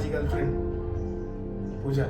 माझी गर्लफ्रेंड पूजा.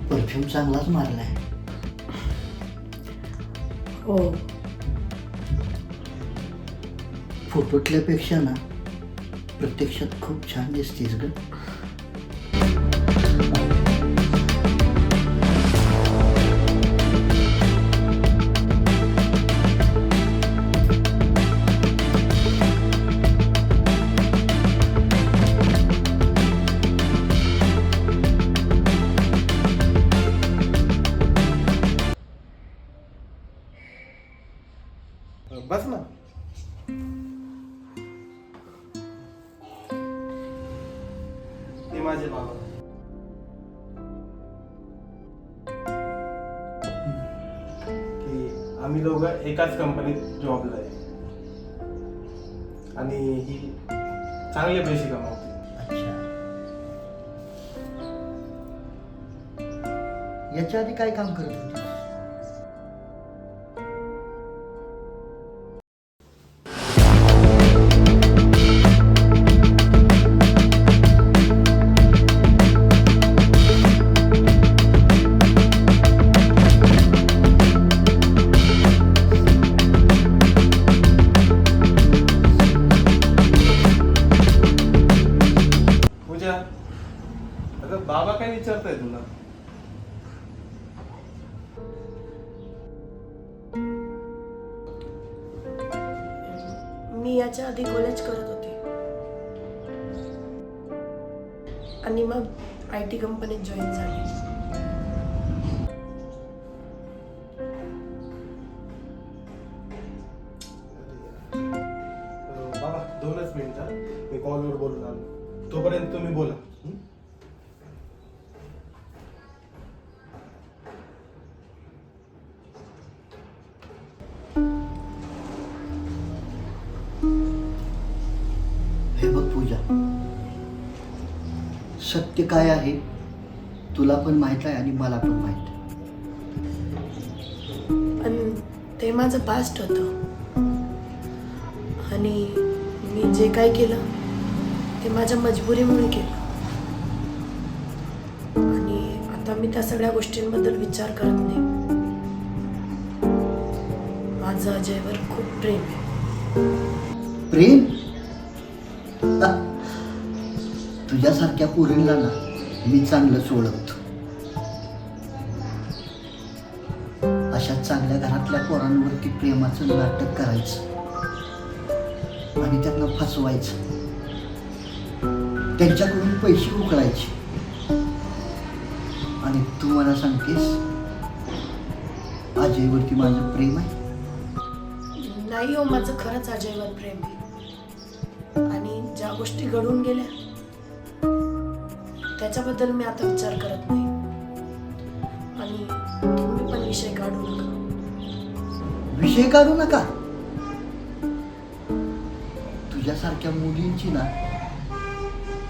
परफ्यूम चांगलाच मारलाय. हो. फोटोतल्यापेक्षा ना प्रत्यक्षात खूप छान दिसतेस ग. बस ना. हे माझे बाबा. की आम्ही दोघं एकाच कंपनीत जॉबला आहे आणि ही चांगले पैसे कमावते. अच्छा. याच्या आधी काय काम करत होती? पूजा, अगं बाबा काय विचारताय तुला? मी याच्या आधी कॉलेज करत होते आणि मग IT कंपनीत जॉईन झाले. बाबा 2च मिनिटं, मी कॉलवर बोलून आलो. तोपर्यंत तुम्ही बोला. हे बघ पूजा, सत्य काय आहे तुला पण माहित आहे आणि मला पण माहित आहे. पण ते माझं पास्ट होतं आणि मी जे काय केलं ते माझ्या मजबुरीमुळे केलं आणि आता मी त्या सगळ्या गोष्टींबद्दल विचार करत नाही. माझं अजयवर खूप प्रेम आहे. प्रेम? तुझ्यासारख्या पोरींना ना मी चांगलं ओळखतो. अशा चांगल्या घरातल्या पोरांवरती प्रेमाचं नाटक करायचं आणि त्यांना फसवायचं, त्यांच्याकडून पैसे उकळायचे आणि तू मला सांगतेस अजयवरती माझं प्रेम आहे? नाही हो, माझं खरंच अजयवर प्रेम आहे आणि ज्या गोष्टी घडून गेल्या त्याच्याबद्दल मी आता विचार करत नाही आणि तुम्ही पण विषय काढू नका. विषय काढू नका? तुझ्यासारख्या मुलींची ना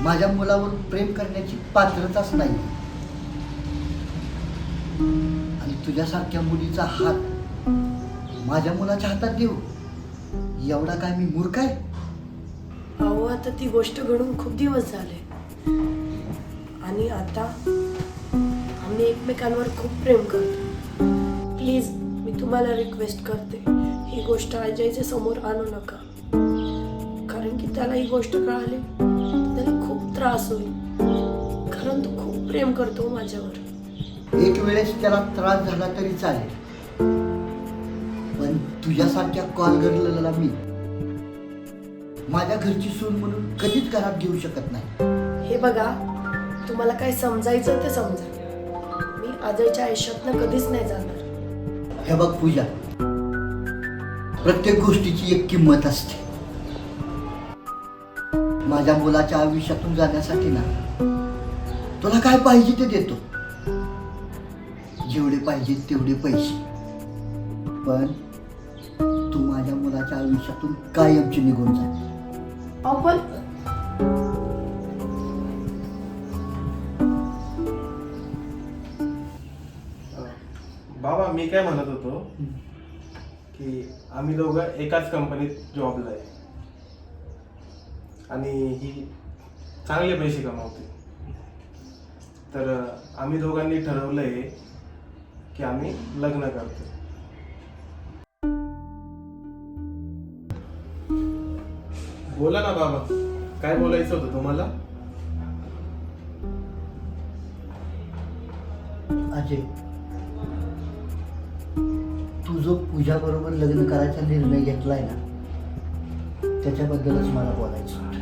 माझ्या मुलावर प्रेम करण्याची पात्रताच नाही आणि तुझ्यासारख्या मुलीचा हात माझ्या मुलाच्या हातात देऊ एवढा काय मी मूर्ख आहे? अहो, आता ती गोष्ट घडून खूप दिवस झाले आणि आता आम्ही एकमेकांवर खूप प्रेम करतो. प्लीज मी तुम्हाला रिक्वेस्ट करते, ही गोष्ट अजयच्या समोर आणू नका, कारण की त्याला ही गोष्ट कळाली त्याला खूप त्रास होईल, कारण तो खूप प्रेम करतो माझ्यावर. एक वेळेस त्याला त्रास झाला तरी चालेल, पण तुझ्यासारख्या कॉल गर्लला मी माझ्या घरची सून म्हणून कधीच घरात घेऊ शकत नाही. हे बघा, तुम्हाला काय समजायचं ते समजा, मी अजयच्या आयुष्यातनं कधीच नाही जाणार. हे बघ पूजा, प्रत्येक गोष्टीची एक किंमत असते. माझ्या मुलाच्या आयुष्यातून जाण्यासाठी ना तुला काय पाहिजे ते देतो, जेवढे पाहिजे तेवढे पैसे, पण तू माझ्या मुलाच्या आयुष्यातून कायमची निघून जा. अहो पण बाबा मी काय म्हणत होतो की आम्ही दोघं एकाच कंपनीत जॉबला आहे आणि ही चांगले पैसे कमावते. तर आम्ही दोघांनी ठरवलंय की आम्ही लग्न करतो. बोला ना बाबा, काय बोलायचं होतं तुम्हाला? अजय, तू जो पूजा बरोबर लग्न करायचा निर्णय घेतलाय ना, त्याच्याबद्दलच मला बोलायचं होतं.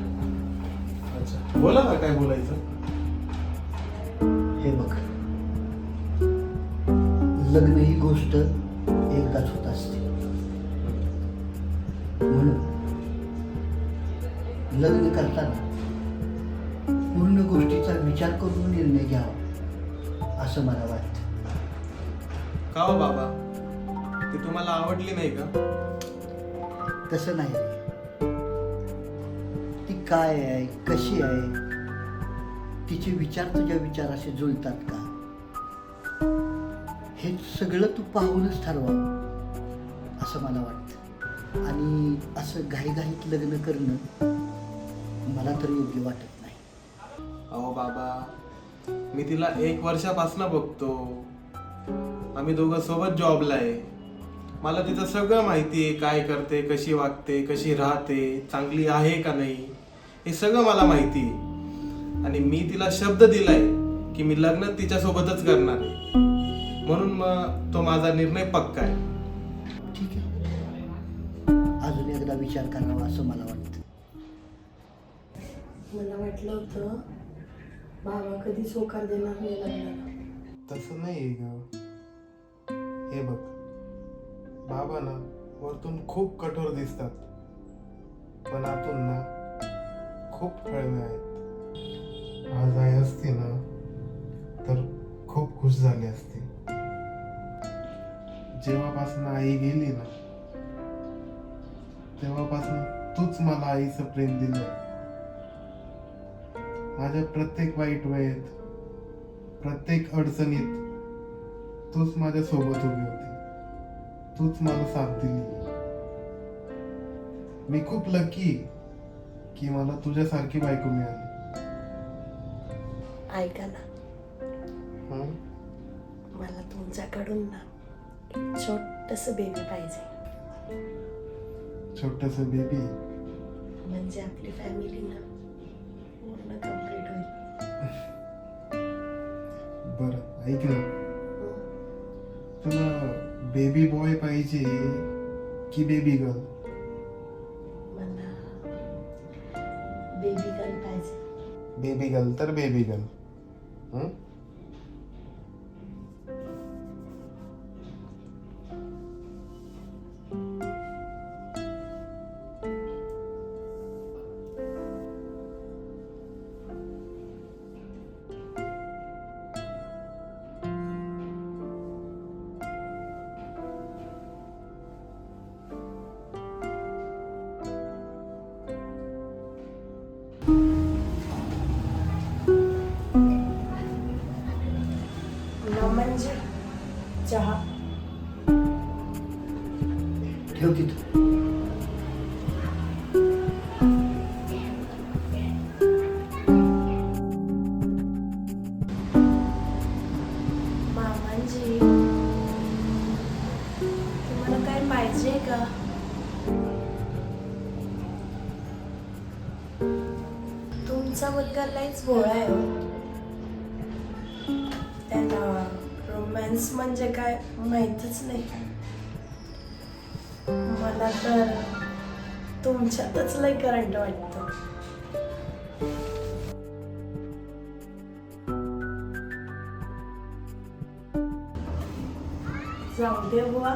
अच्छा, बोला ना काय बोलायचं. हे बघ, लग्न ही गोष्ट एकदाच होत असते, म्हणून लग्न करताना पूर्ण गोष्टीचा विचार करून निर्णय घ्यावा असं मला वाटतं. का हो बाबा, ती तुम्हाला आवडली नाही का? तसं नाही रे, ती काय आहे, कशी आहे, तिचे विचार तुझ्या विचाराशी जुळतात का, हे सगळं तू पाहूनच ठरवावं असं मला वाटतं. आणि असं घाईघाईत लग्न करणं मला तर योग्य वाटत नाही. अहो बाबा, मी तिला 1 वर्षापासून बघतो. आम्ही दोघं सोबत जॉबला आहे. मला तिचं सगळं माहिती आहे, काय करते, कशी वागते, कशी राहते, चांगली आहे का नाही, हे सगळं मला माहिती आहे. आणि मी तिला शब्द दिलाय की मी लग्न तिच्यासोबतच करणार आहे. म्हणून मग तो माझा निर्णय पक्का आहे. ठीक आहे, अजून एकदा विचार करावा असं मला वाटतं. मला वाटलं होतं बाबा कधीच होकार देणार नाही लग्नाला. तसं नाही ग. हे बघ, बाबा ना वरतून खूप कठोर दिसतात, पण आतून ना खूप हळवे आहेत. आज आई असती ना तर खूप खुश झाली असती. जेव्हापासून आई गेली ना, तेव्हापासून तूच मला आईचं प्रेम दिलंय. माझ्या प्रत्येक वाईट वेळेत, प्रत्येक अडचणीत तूच माझ्या सोबत उभी होती. तूच मला साथ दिली. मी खूप लकी की मला तुझ्यासारखी बायको मिळाली. ऐका ना, हं? मला तुमच्याकडून ना एक छोटस बेबी पाहिजे. छोटस बेबी? म्हणजे आपली फॅमिली ना पूर्ण कम्प्लीट होईल. बरं ऐक ना, तुला बेबी बॉय पाहिजे की बेबी गर्ल? मला बेबी गर्ल पाहिजे. बेबी गर्ल तर बेबी गर्ल. हं? म्हणजे चहा. ठेव तिथं. मामांजी, तुम्हाला काय पाहिजे का? तुमचा मुलगा लयच भोळा आहे हो. त्याला रोमॅन्स म्हणजे काय माहितच नाही. मला तर तुमच्यातच लय करंट वाटतं. जाऊ दे बुवा,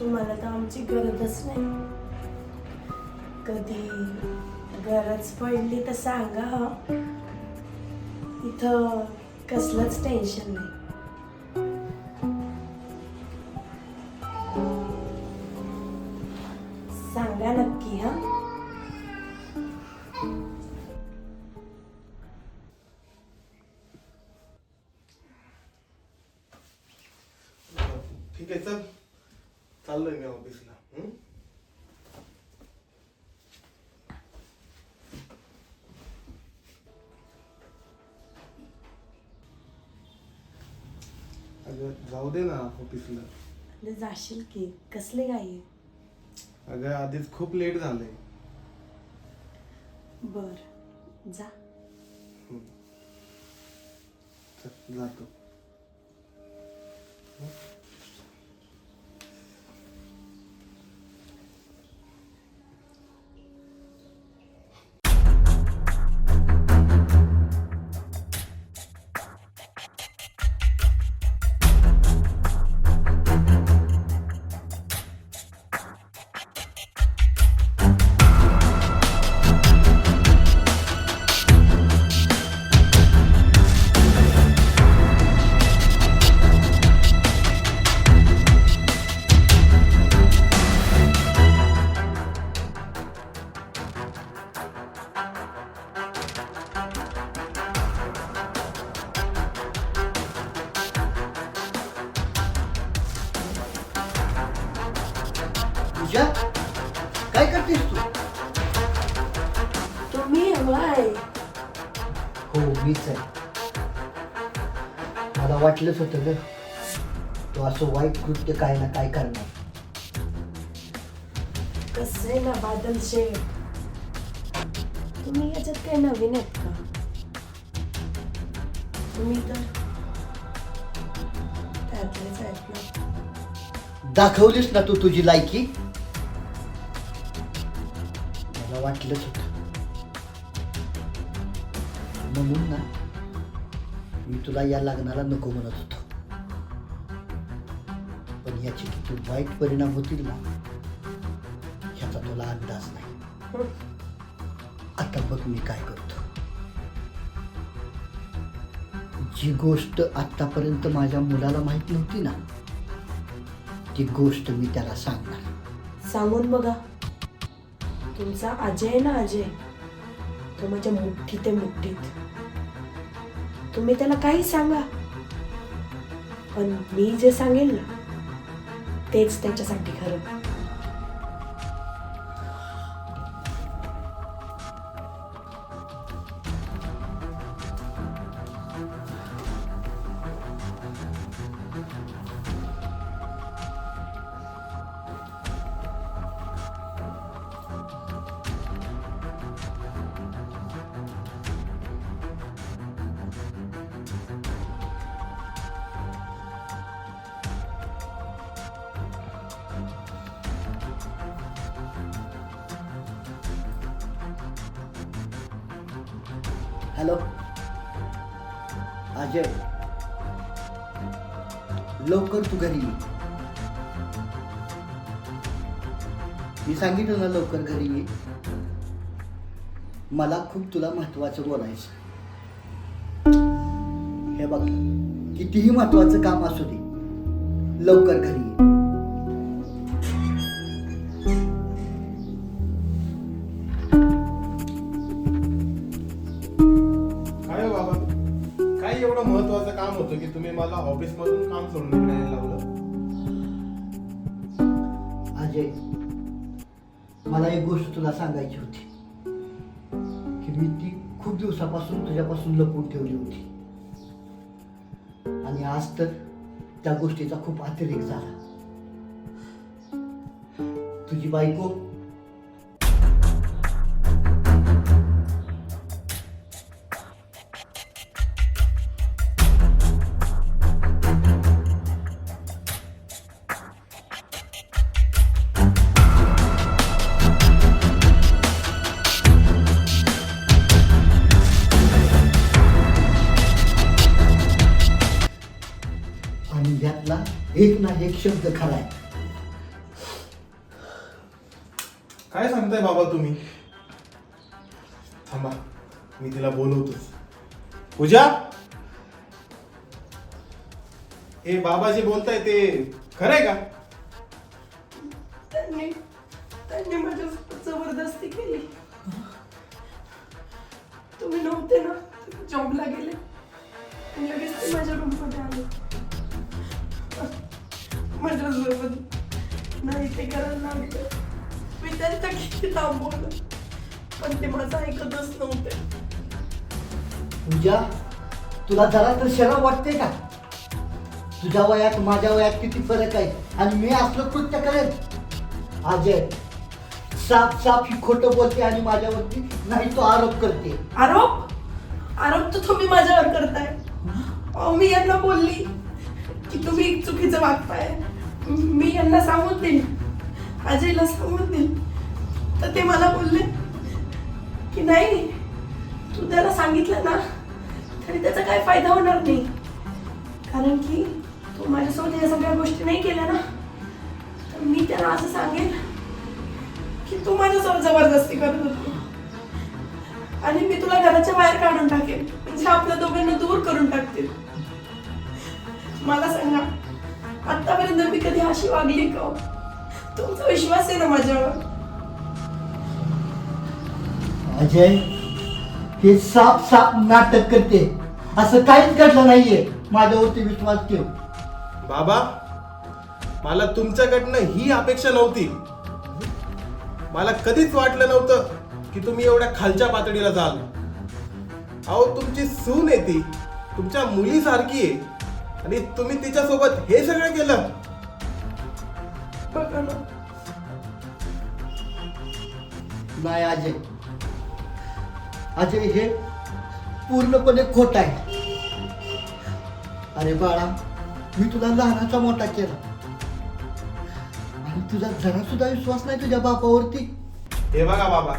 तुम्हाला तर आमची गरजच नाही. कधी गरज पडली तर सांगा. हा, इथं कसलंच टेन्शन नाही. सांगा नक्की हा. ठीक आहे, चल चाललोय मी ऑफिसला. अगं जाऊ दे ना ऑफिसला. अरे जाशील की, कसले काय. अगं आधीच खूप लेट झालंय. बर जा. चल जातो. पूजा, काय करतेस तू? तुम्ही हवाय. हो मीच आहे. मला वाटलंच होतं ग, तो असं वाईट कृत्य काय ना काय करणार. कसं आहे ना बादल शेठ, तुम्ही याच्यात काही नवीन आहेत का? तुम्ही तर त्यातलेच आहेत ना. दाखवलीस ना तू तुझी लायकी. मला वाटलंच होतं, म्हणून ना मी तुला या लग्नाला नको म्हणत होतो. पण याचे किती वाईट परिणाम होतील ना ह्याचा तुला अंदाज नाही. आता बघ मी काय करतो. जी गोष्ट आतापर्यंत माझ्या मुलाला माहित नव्हती ना, ती गोष्ट मी त्याला सांगणार. सांगून बघा. तुमचा अजय ना, अजय तो माझ्या मुठ्ठीत आहे, मुठ्ठीत. तुम्ही त्याला काही सांगा, पण मी जे सांगेल ना तेच त्याच्यासाठी खरं. हॅलो अजय, लवकर तू घरी ये. मी सांगितलं ना लवकर घरी ये. मला खूप तुला महत्वाचं बोलायचं. हे बघ, कितीही महत्वाचं काम असू दे, लवकर घरी ये. काय हो बाबा, काय एवढं महत्वाचं काम होतं की तुम्ही मला ऑफिस मधून काम सोडून निघायला लावलं? अजय, मला एक गोष्ट तुला सांगायची होती की मी ती खूप दिवसापासून तुझ्यापासून लपवून ठेवली होती, आणि आज तर त्या गोष्टीचा खूप अतिरेक झाला. तुझी बायको आणि त्यातला एक ना एक शब्द खरा आहे. काय सांगताय बाबा तुम्ही? थांबा, मी तिला बोलवतोच. पूजा, ए बाबाजी बोलताय ते खरंय का? त्यांनी माझ्यासोबत जबरदस्ती केली. तुम्ही नव्हते ना, जॉबला गेले आणि लगेच ते माझ्या रूममध्ये आले. माझ्यासोबत नाही ते करायला लागलं. मी त्यांचा किती थांबवलं, पण ते माझं ऐकतच नव्हते. पूजा, तुला जरा तर शरम वाटते का? तुझ्या वयात माझ्या वयात किती फरक आहे आणि मी असलं कृत्य करेन? अजय साफ साफ ही खोटं बोलते आणि माझ्यावरती नाही तो आरोप करते. आरोप तर तुम्ही माझ्यावर करताय. मी यांना बोलली की तुम्ही चुकीचं वागताय. मी यांना सांगून देईन, अजयला सांगून देईन, तर ते मला बोलले की नाही, तू त्याला सांगितलं ना तरी त्याचा काय फायदा होणार नाही, कारण की तू माझ्यासोबत या सगळ्या गोष्टी नाही केल्या ना, तर मी त्याला असं सांगेन की तू माझ्यासोबत जबरदस्ती करत होती आणि मी तुला घराच्या बाहेर काढून टाकेन, म्हणजे आपल्या दोघांना दूर करून टाकते. मला सांगा, आतापर्यंत मी कधी अशी वागली का? तुमचा विश्वास आहे ना माझ्यावर? अजय, हे साफ साफ नाटक करते. असं काहीच घडलं नाहीये. माझ्यावरती विश्वास ठेव. बाबा, मला तुमच्याकडनं ही अपेक्षा नव्हती. मला कधीच वाटलं नव्हतं की तुम्ही एवढ्या खालच्या पातळीला जाल. अहो, तुमची सून आहे ती, तुमच्या मुलीसारखी आहे आणि तुम्ही तिच्यासोबत हे सगळं केलं. बघा ना. नाही अजय, अजय हे पूर्णपणे खोट आहे. अरे बाळा, मी तुला लहानाचा मोठा केला आणि तुझा जरा सुद्धा विश्वास नाही तुझ्या बापावरती. हे बघा बाबा,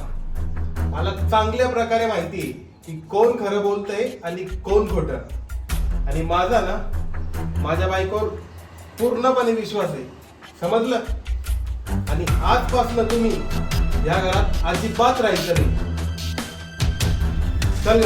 मला चांगल्या प्रकारे माहिती आहे की कोण खरं बोलतंय आणि कोण खोटं. आणि माझा ना माझ्या बायकोवर पूर्णपणे विश्वास आहे, समजलं? आणि आजपासून तुम्ही या घरात अजिबात राहायचं नाही. चल.